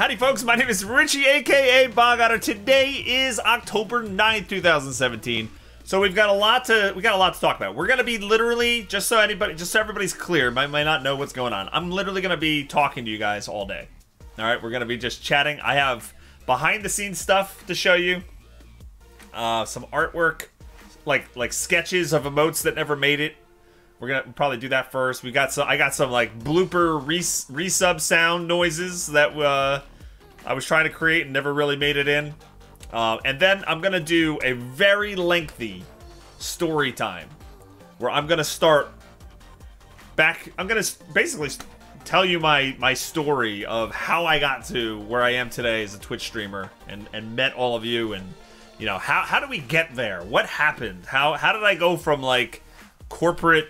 Howdy folks, my name is Richie, aka Bog Otter. Today is October 9th, 2017. So we've got a lot to talk about. We're gonna be literally, just so everybody's clear, might not know what's going on. I'm literally gonna be talking to you guys all day. Alright, we're gonna be just chatting. I have behind the scenes stuff to show you. Some artwork, like sketches of emotes that never made it. We're gonna probably do that first. I got some like blooper resub sound noises that I was trying to create and never really made it in. And then I'm gonna do a very lengthy story time where I'm gonna start back. I'm gonna basically tell you my story of how I got to where I am today as a Twitch streamer and met all of you, and you know, how did we get there? What happened? How did I go from like corporate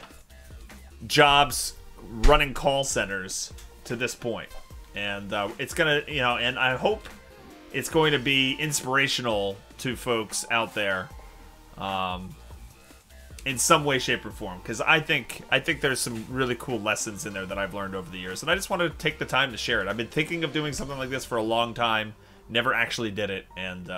jobs running call centers to this point? And it's gonna, you know, and I hope it's going to be inspirational to folks out there in some way, shape, or form, because I think there's some really cool lessons in there that I've learned over the years, and I just want to take the time to share it. I've been thinking of doing something like this for a long time, never actually did it, and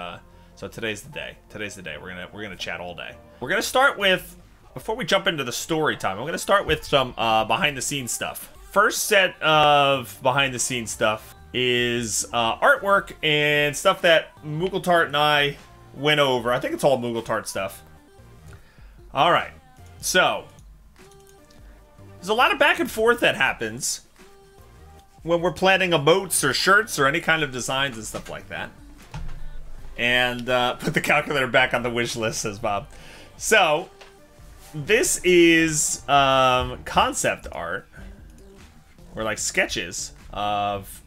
so today's the day. Today's the day. We're gonna chat all day. We're gonna start with, before we jump into the story time, I'm gonna start with some behind the scenes stuff. First set of behind the scenes stuff is artwork and stuff that Moogle and I went over. I think it's all Moogle stuff. Alright, so there's a lot of back and forth that happens when we're planning emotes or shirts or any kind of designs and stuff like that. And put the calculator back on the wish list, says Bob. So this is concept art, or like sketches of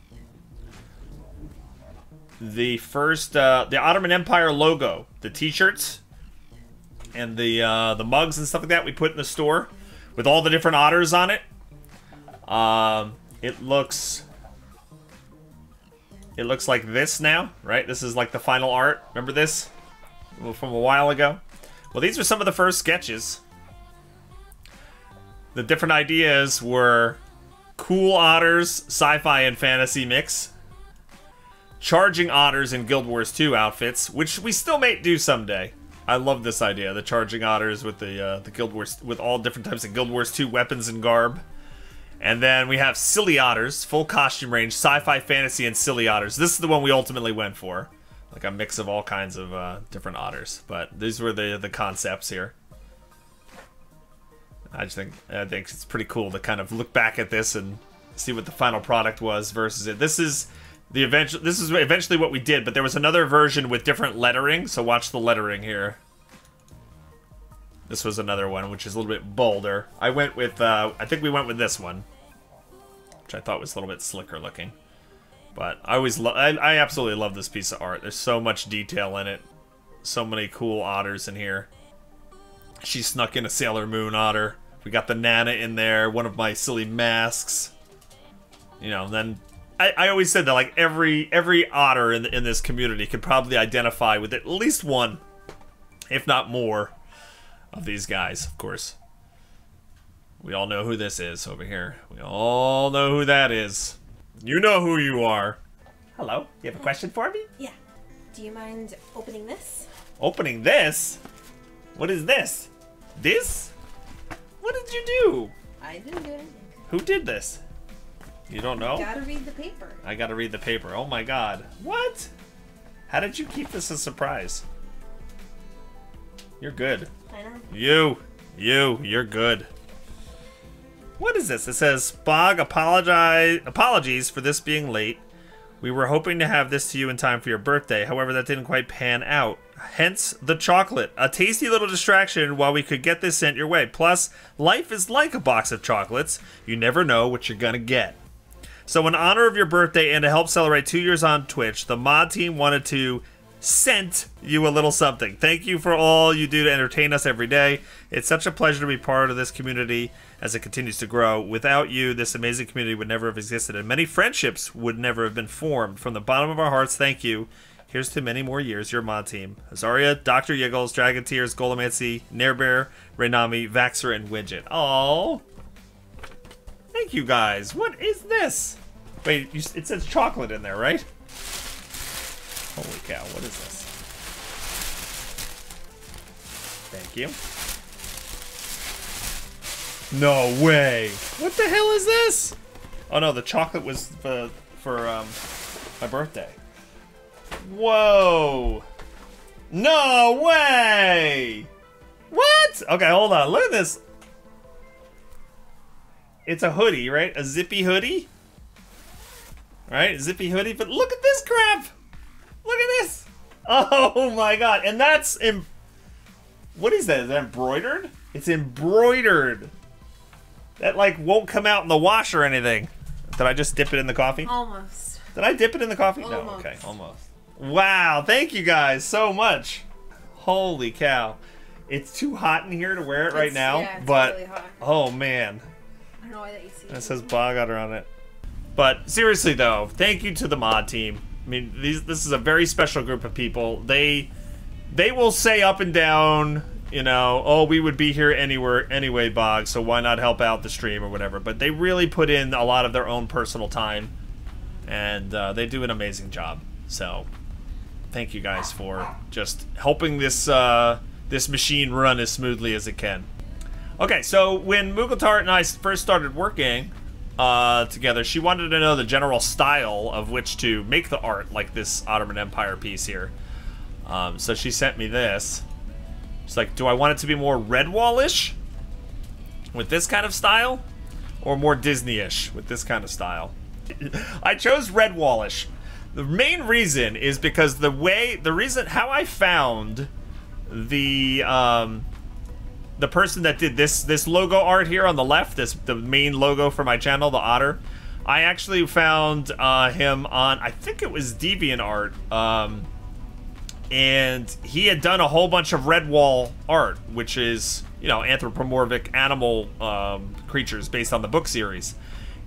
the first, the Ottoman Empire logo, the t-shirts, and the mugs and stuff like that we put in the store with all the different otters on it. It looks like this now, right? This is like the final art. Remember this from a while ago? Well, these are some of the first sketches. The different ideas were cool otters, sci-fi and fantasy mix, charging otters in Guild Wars 2 outfits, which we still may do someday. I love this idea, the charging otters with the Guild Wars, with all different types of Guild Wars 2 weapons and garb. And then we have silly otters, full costume range, sci-fi, fantasy, and silly otters. This is the one we ultimately went for, like a mix of all kinds of different otters. But these were the concepts here. I think it's pretty cool to kind of look back at this and see what the final product was versus it. This is eventually what we did, but there was another version with different lettering, so watch the lettering here. This was another one, which is a little bit bolder. I went with, I think we went with this one, which I thought was a little bit slicker looking. But I absolutely love this piece of art. There's so much detail in it. So many cool otters in here. She snuck in a Sailor Moon otter. We got the Nana in there, one of my silly masks. You know, then I always said that like every otter in this community could probably identify with at least one, if not more, of these guys. Of course, we all know who this is over here. We all know who that is. You know who you are. Hello, you have a question for me? Yeah. Do you mind opening this? Opening this? What is this? This? What did you do? I didn't do anything. Who did this? You don't know? You gotta read the paper. I gotta read the paper. Oh my god. What? How did you keep this a surprise? You're good. I know. You're good. What is this? It says, Bog, apologies for this being late. We were hoping to have this to you in time for your birthday. However, that didn't quite pan out. Hence the chocolate. A tasty little distraction while we could get this sent your way. Plus, life is like a box of chocolates. You never know what you're gonna get. So in honor of your birthday and to help celebrate 2 years on Twitch, the mod team wanted to send you a little something. Thank you for all you do to entertain us every day. It's such a pleasure to be part of this community as it continues to grow. Without you, this amazing community would never have existed, and many friendships would never have been formed. From the bottom of our hearts, thank you. Here's to many more years, your mod team. Azaria, Dr. Yiggles, Dragon Tears, Golomancy, Nairbear, Rainami, Vaxer, and Widget. Aww. Thank you guys. What is this? Wait, it says chocolate in there, right? Holy cow, what is this? Thank you. No way! What the hell is this? Oh no, the chocolate was for my birthday. Whoa! No way! What? Okay, hold on. Look at this. It's a hoodie, right? A zippy hoodie? Right? Zippy hoodie. But look at this crap! Look at this! Oh my god. And that's... What is that? Is that embroidered? It's embroidered. That, like, won't come out in the wash or anything. Did I just dip it in the coffee? Almost. Did I dip it in the coffee? Almost. No, okay, almost. Wow, thank you guys so much. Holy cow. It's too hot in here to wear it right now, yeah, it's but really hot. oh man. I don't know why that you see It says Bog Otter on it. But seriously though, thank you to the mod team. I mean, this is a very special group of people. They will say up and down, you know, oh, we would be here anyway, Bog, so why not help out the stream or whatever. But they really put in a lot of their own personal time, and they do an amazing job. So thank you guys for just helping this this machine run as smoothly as it can. Okay, so when Muggletart and I first started working together, she wanted to know the general style of which to make the art, like this Ottoman Empire piece here. So she sent me this. She's like, do I want it to be more Redwall-ish with this kind of style, or more Disney-ish with this kind of style? I chose Redwall-ish. The main reason is because how I found the person that did this logo art here on the left, the main logo for my channel, the otter. I actually found him on, I think it was DeviantArt, and he had done a whole bunch of Redwall art, which is, you know, anthropomorphic animal creatures based on the book series.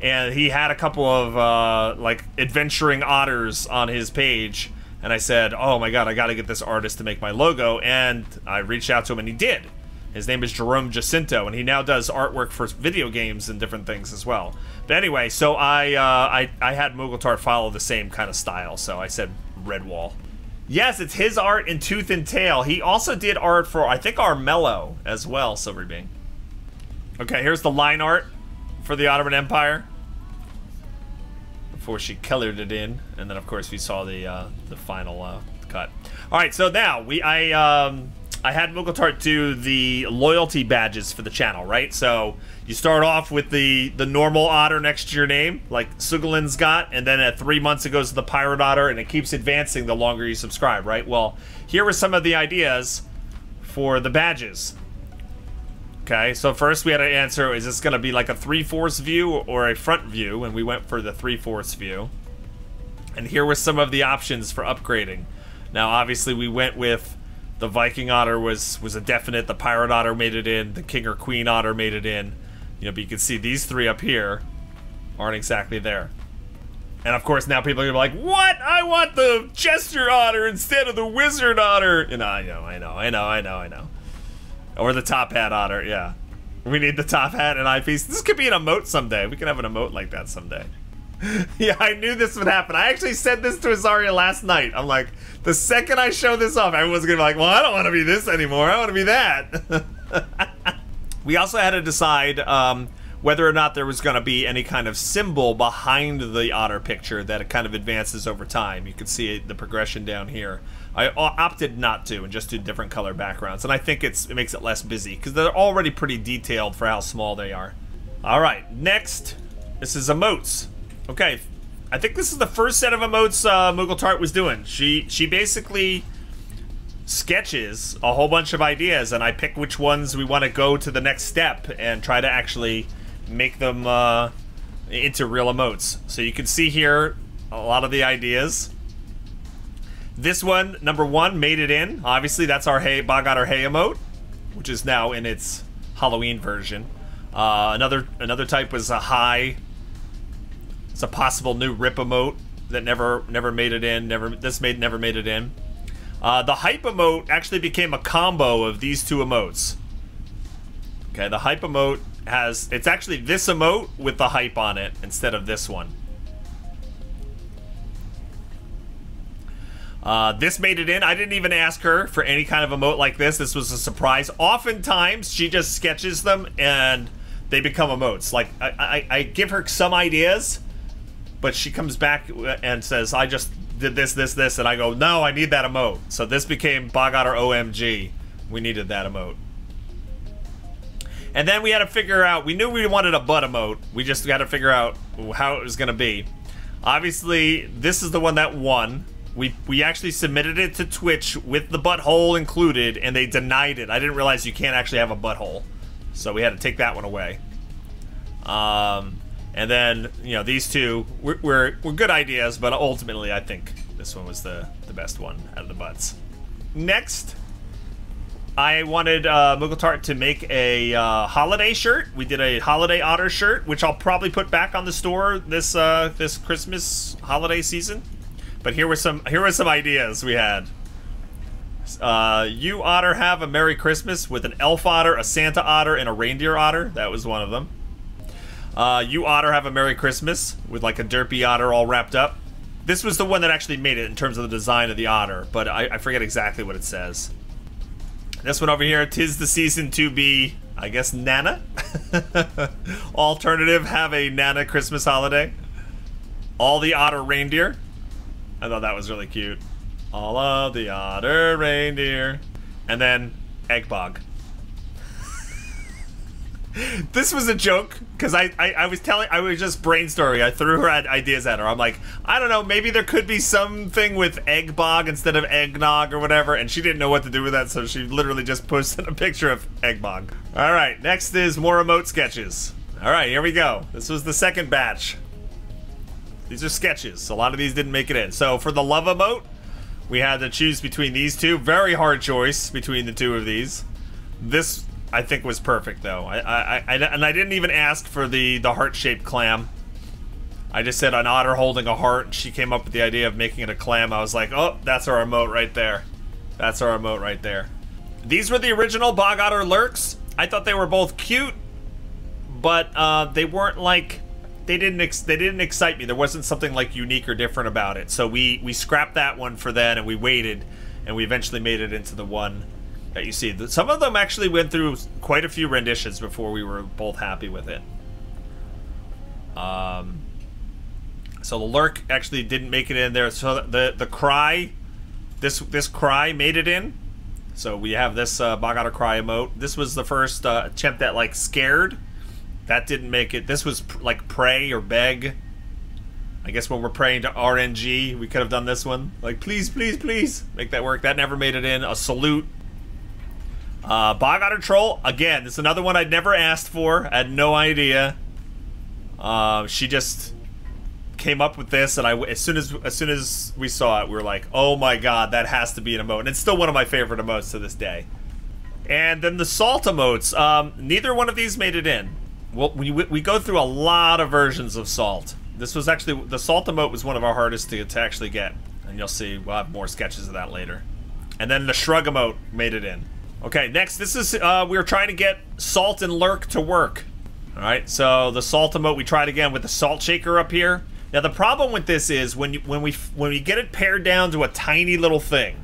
And he had a couple of like adventuring otters on his page, and I said, oh my god, I gotta get this artist to make my logo, and I reached out to him and he did. His name is Jerome Jacinto, and he now does artwork for video games and different things as well. But anyway, so I had Muggletart follow the same kind of style, so I said Redwall. Yes, it's his art in Tooth and Tail. He also did art for, I think, Armello as well, Silverbeam. Okay, here's the line art for the Ottoman Empire before she colored it in, and then of course we saw the final cut. All right, so now I had Muggletart do the loyalty badges for the channel, right? So you start off with the normal otter next to your name, like Sugalin's got, and then at 3 months it goes to the pirate otter, and it keeps advancing the longer you subscribe, right? Well, here were some of the ideas for the badges. Okay, so first we had to answer, is this going to be like a 3/4 view or a front view? And we went for the 3/4 view. And here were some of the options for upgrading. Now, obviously, we went with the Viking otter was a definite. The pirate otter made it in. The king or queen otter made it in. You know, but you can see these three up here aren't exactly there. And of course, now people are gonna be like, what? I want the jester otter instead of the wizard otter. You know, I know. Or the top hat otter, yeah. We need the top hat and eyepiece. This could be an emote someday. We can have an emote like that someday. Yeah, I knew this would happen. I actually said this to Azaria last night. I'm like, the second I show this off, everyone's gonna be like, well, I don't want to be this anymore. I want to be that. We also had to decide whether or not there was going to be any kind of symbol behind the otter picture that it kind of advances over time. You can see the progression down here. I opted not to and just do different color backgrounds, and I think it makes it less busy because they're already pretty detailed for how small they are. All right, next, this is emotes. Okay, I think this is the first set of emotes Muggletart was doing. She basically sketches a whole bunch of ideas, and I pick which ones we want to go to the next step and try to actually make them into real emotes. So you can see here a lot of the ideas. This one, number 1, made it in. Obviously, that's our Bog Otter Hey emote, which is now in its Halloween version. Another type was a high. It's a possible new rip emote that never made it in. Never made it in. The hype emote actually became a combo of these two emotes. Okay, the hype emote it's actually this emote with the hype on it instead of this one. This made it in. I didn't even ask her for any kind of emote like this. This was a surprise. Oftentimes, she just sketches them and they become emotes. Like, I give her some ideas, but she comes back and says, I just did this, this, this, and I go, no, I need that emote. So this became Bog Otter OMG. We needed that emote. And then we had to figure out, we knew we wanted a butt emote. We just got to figure out how it was going to be. Obviously, this is the one that won. We actually submitted it to Twitch with the butthole included, and they denied it. I didn't realize you can't actually have a butthole. So we had to take that one away. And then, you know, these two were good ideas, but ultimately I think this one was the best one out of the butts. Next, I wanted Muggletart to make a holiday shirt. We did a holiday otter shirt, which I'll probably put back on the store this this Christmas holiday season. But here were some ideas we had. You otter have a Merry Christmas with an elf otter, a Santa otter, and a reindeer otter. That was one of them. You otter have a Merry Christmas with like a derpy otter all wrapped up. This was the one that actually made it in terms of the design of the otter, but I forget exactly what it says. This one over here, 'tis the season to be, I guess, Nana? Alternative, have a Nana Christmas holiday. All the otter reindeer. I thought that was really cute. All of the otter reindeer. And then, Egg Bog. This was a joke, because I was just brainstorming. I threw her ideas at her. I'm like, I don't know, maybe there could be something with egg bog instead of eggnog or whatever, and she didn't know what to do with that, so she literally just posted a picture of egg bog. All right, next is more emote sketches. All right, here we go. This was the second batch. These are sketches. A lot of these didn't make it in. So for the love emote, we had to choose between these two. Very hard choice between the two of these. This, I think, was perfect though. And I didn't even ask for the heart-shaped clam. I just said an otter holding a heart, and she came up with the idea of making it a clam. I was like, oh, that's our emote right there. That's our emote right there. These were the original Bog Otter lurks. I thought they were both cute, but they weren't like, they didn't excite me. There wasn't something like unique or different about it. So we scrapped that one for then, and we waited, and we eventually made it into the one that you see. Some of them actually went through quite a few renditions before we were both happy with it. So the lurk actually didn't make it in there. So the cry, this cry made it in. So we have this Bog Otter cry emote. This was the first attempt at like scared. That didn't make it. This was like pray or beg. I guess when we're praying to RNG, we could have done this one. Like, please, please, please, make that work. That never made it in. A salute. Bog Otter troll. Again, this is another one I'd never asked for. I had no idea. She just came up with this, and as soon as we saw it, we were like, oh my god, that has to be an emote. And it's still one of my favorite emotes to this day. And then the salt emotes. Neither one of these made it in. Well, we go through a lot of versions of salt. This was actually, the salt emote was one of our hardest to actually get. And you'll see, we'll have more sketches of that later. And then the shrug emote made it in. Okay, next, this is, we were trying to get salt and lurk to work. Alright, so the salt emote, we tried again with the salt shaker up here. Now the problem with this is, when we get it pared down to a tiny little thing,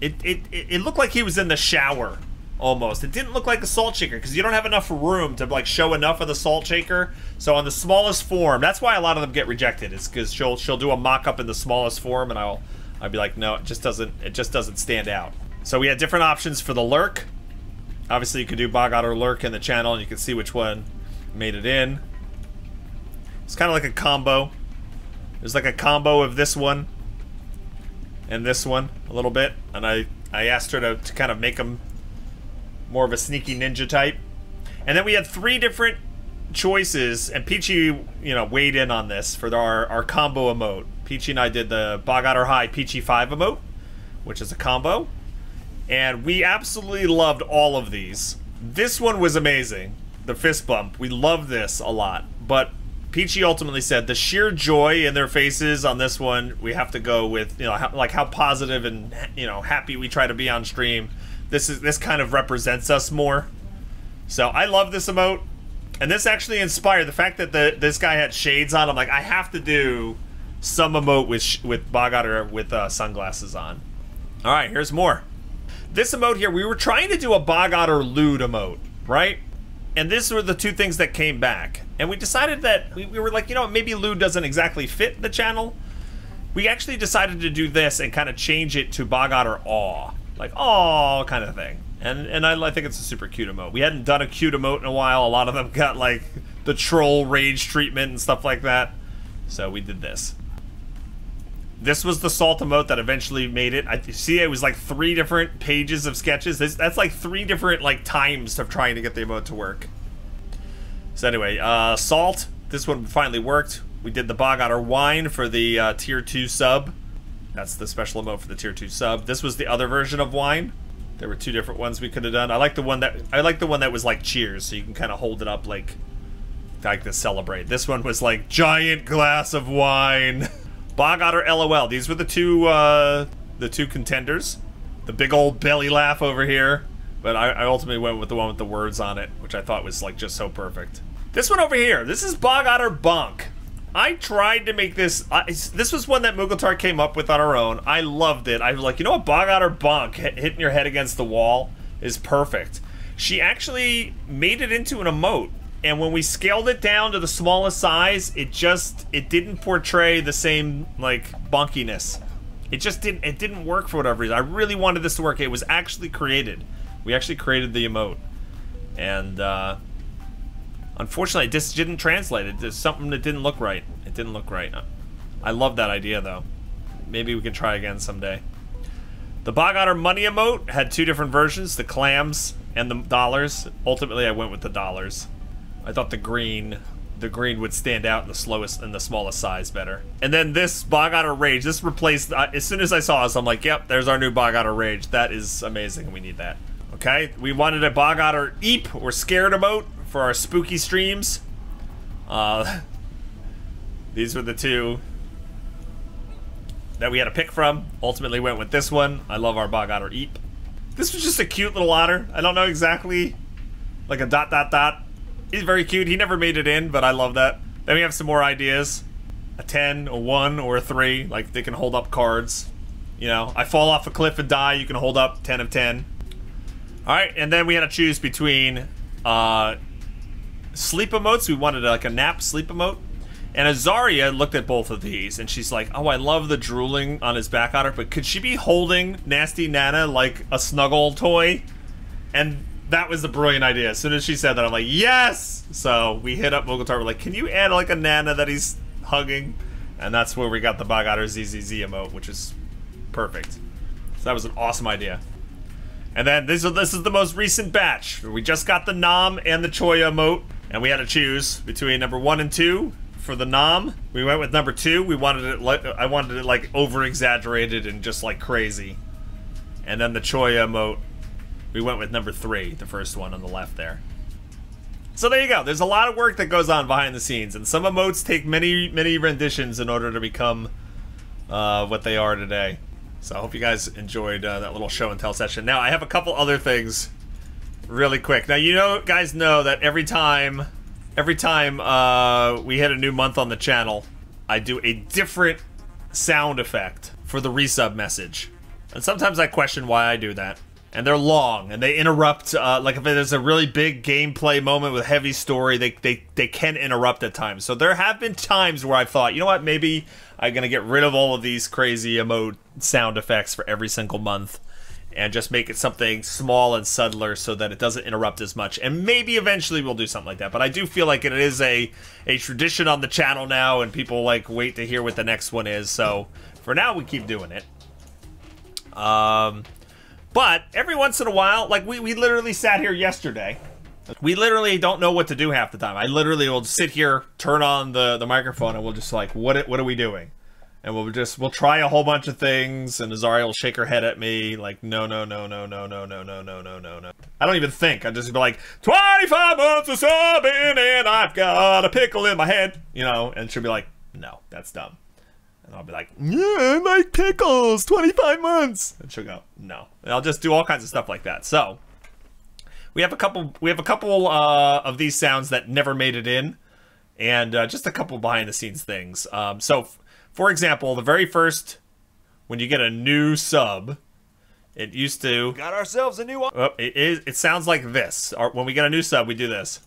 it looked like he was in the shower. Almost. It didn't look like a salt shaker because you don't have enough room to like show enough of the salt shaker. So on the smallest form, that's why a lot of them get rejected. It's because she'll do a mock-up in the smallest form, and I'll be like, no, it just doesn't stand out. So we had different options for the lurk. Obviously, you could do Bog Otter lurk in the channel, and you can see which one made it in. It's kind of like a combo. There's like a combo of this one and this one a little bit, and I asked her to kind of make them more of a sneaky ninja type. And then we had 3 different choices, and Peachy, you know, weighed in on this for our combo emote. Peachy and I did the Bog Otter High Peachy 5 emote, which is a combo. And we absolutely loved all of these. This one was amazing. The fist bump. We loved this a lot. But Peachy ultimately said the sheer joy in their faces on this one, we have to go with, you know, how positive and, you know, happy we try to be on stream. This kind of represents us more. So I love this emote. And this actually inspired the fact that this guy had shades on. I'm like, I have to do some emote with Bog Otter with sunglasses on. All right, here's more. This emote here, we were trying to do a Bog Otter lewd emote, right? And these were the two things that came back. And we decided that, we were like, you know, maybe lewd doesn't exactly fit the channel. We actually decided to do this and kind of change it to Bog Otter awe. Like, aw kind of thing. And I think it's a super cute emote. We hadn't done a cute emote in a while. A lot of them got like the troll rage treatment and stuff like that. So we did this. This was the salt emote that eventually made it. I see it was like 3 different pages of sketches. That's like 3 different like times of trying to get the emote to work. So anyway, salt. This one finally worked. We did the Bog Otter wine for the tier 2 sub. That's the special emote for the tier 2 sub. This was the other version of wine. There were 2 different ones we could have done. I like the one that was like cheers, so you can kind of hold it up like to celebrate. This one was like giant glass of wine. Bog Otter LOL. These were the two contenders. The big old belly laugh over here. But I ultimately went with the one with the words on it, which I thought was like just so perfect. This one over here. This is Bog Otter Bonk. I tried to make this. This was one that Mughal came up with on her own. I loved it. I was like, you know what? Bog Otter Bonk, hitting your head against the wall, is perfect. She actually made it into an emote. And when we scaled it down to the smallest size, it didn't portray the same, like, bonkiness. It didn't work for whatever reason. I really wanted this to work. It was actually created. We actually created the emote. And, unfortunately, it just didn't translate. It did something that didn't look right. It didn't look right. I love that idea, though. Maybe we can try again someday. The Bog Otter money emote had 2 different versions, the clams and the dollars. Ultimately, I went with the dollars. I thought the green would stand out in the smallest size better. And then this Bog Otter Rage, this replaced, as soon as I saw this, I'm like, yep, there's our new Bog Otter Rage. That is amazing, we need that. Okay, we wanted a Bog Otter Eep, or scared emote, for our spooky streams. These were the 2 that we had to pick from. Ultimately went with this one. I love our Bog Otter Eep. This was just a cute little otter. I don't know exactly, like a ... He's very cute. He never made it in, but I love that. Then we have some more ideas. A 10, a 1, or a 3. Like, they can hold up cards. You know, I fall off a cliff and die. You can hold up 10 of 10. Alright, and then we had to choose between sleep emotes. We wanted like a nap sleep emote. And Azaria looked at both of these, and she's like, oh, I love the drooling on his back otter, but could she be holding Nasty Nana like a snuggle toy? And that was the brilliant idea. As soon as she said that, I'm like, yes! So we hit up Mughal. We're like, can you add like a Nana that he's hugging? And that's where we got the Bog Otter ZZZ emote, which is perfect. So that was an awesome idea. And then this is the most recent batch. We just got the Nom and the Choya emote, and we had to choose between number 1 and 2. For the Nom, we went with number 2. We wanted it like, I wanted it like over exaggerated and just like crazy. And then the Choya emote, we went with number 3, the first one on the left there. So there you go. There's a lot of work that goes on behind the scenes, and some emotes take many renditions in order to become what they are today. So I hope you guys enjoyed that little show and tell session. Now I have a couple other things really quick. Now you guys know that every time we hit a new month on the channel, I do a different sound effect for the resub message. And sometimes I question why I do that. And they're long, and they interrupt, like if there's a really big gameplay moment with heavy story, they can interrupt at times. So there have been times where I've thought, you know what, maybe I'm gonna get rid of all of these crazy emote sound effects for every single month, and just make it something small and subtler so that it doesn't interrupt as much. And maybe eventually we'll do something like that. But I do feel like it is a tradition on the channel now, and people like wait to hear what the next one is. So for now, we keep doing it. But every once in a while, like we literally sat here yesterday. We literally don't know what to do half the time. I literally will sit here, turn on the microphone, and we'll just like, what are we doing? And we'll try a whole bunch of things, and Azaria will shake her head at me like, no. I don't even think. I just be like, 25 months of subbing, and I've got a pickle in my head, you know, and she'll be like, no, that's dumb. And I'll be like, yeah, I like pickles, 25 months. And she'll go, no. And I'll just do all kinds of stuff like that. So we have a couple of these sounds that never made it in, and just a couple behind the scenes things. So For example, the very first, when you get a new sub, it used to... Got ourselves a new... Oh, it sounds like this. When we get a new sub, we do this.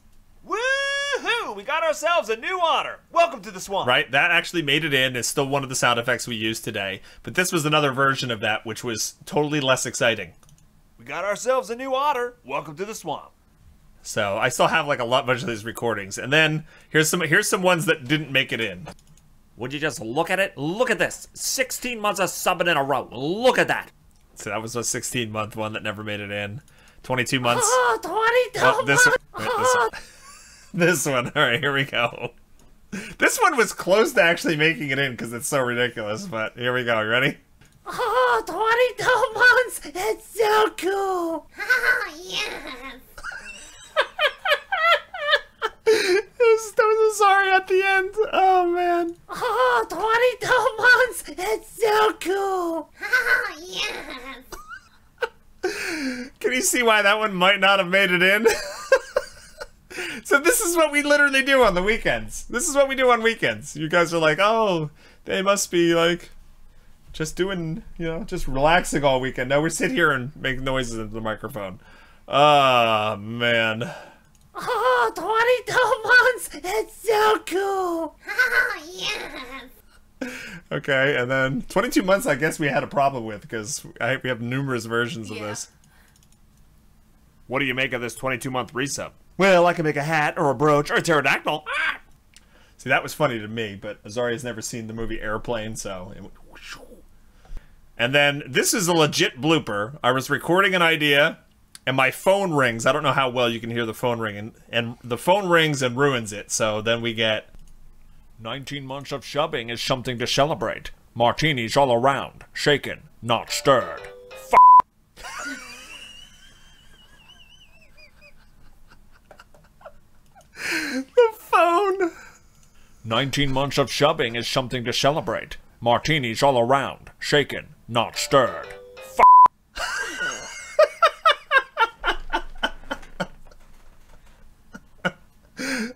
Woohoo! We got ourselves a new otter. Welcome to the swamp. Right? That actually made it in. It's still one of the sound effects we use today. But this was another version of that, which was totally less exciting. We got ourselves a new otter. Welcome to the swamp. So I still have like a bunch of these recordings. And then here's some ones that didn't make it in. Would you just look at it? Look at this. 16 months of subbing in a row. Look at that. So that was a 16-month one that never made it in. 22 months. Oh, 22 Oh, this one. months. Wait, this one. This one. All right, here we go. This one was close to actually making it in because it's so ridiculous. But here we go. You ready? Oh, 22 months. It's so cool. Yes. There was a sorry at the end. Oh, man. Oh, 22 months. It's so cool. Yes. Can you see why that one might not have made it in? So this is what we literally do on the weekends. This is what we do on weekends. You guys are like, oh, they must be like just doing, you know, just relaxing all weekend. No, we sit here and make noises into the microphone. Ah, man. Oh, 22 months. It's so cool. Yes. Okay, and then 22 months I guess we had a problem with because we have numerous versions of this. What do you make of this 22-month resub? Well, I can make a hat or a brooch or a pterodactyl. See, that was funny to me, but Azaria's never seen the movie Airplane, so... It went whoosh. And then, this is a legit blooper. I was recording an idea, and my phone rings. I don't know how well you can hear the phone ring, and the phone rings and ruins it, so then we get... 19 months of shubbing is something to celebrate. Martinis all around, shaken, not stirred. The phone! 19 months of shubbing is something to celebrate. Martinis all around, shaken, not stirred.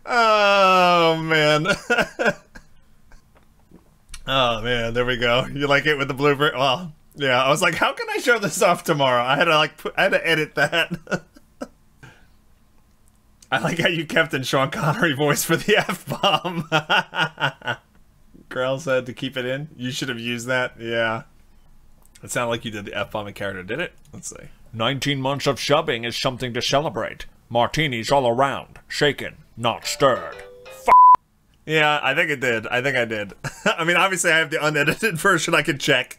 Oh, man. Oh, man, there we go. You like it with the blooper? Well, yeah, I was like, how can I show this off tomorrow? I had to, like, I had to edit that. I like how you kept in Sean Connery voice for the F-bomb. Grell said to keep it in. You should have used that. Yeah. It sounded like you did the F-bomb in character, did it? Let's see. 19 months of shubbing is something to celebrate. Martinis all around, shaken, not stirred. Yeah, I think it did. I think I did. I mean, obviously I have the unedited version I can check.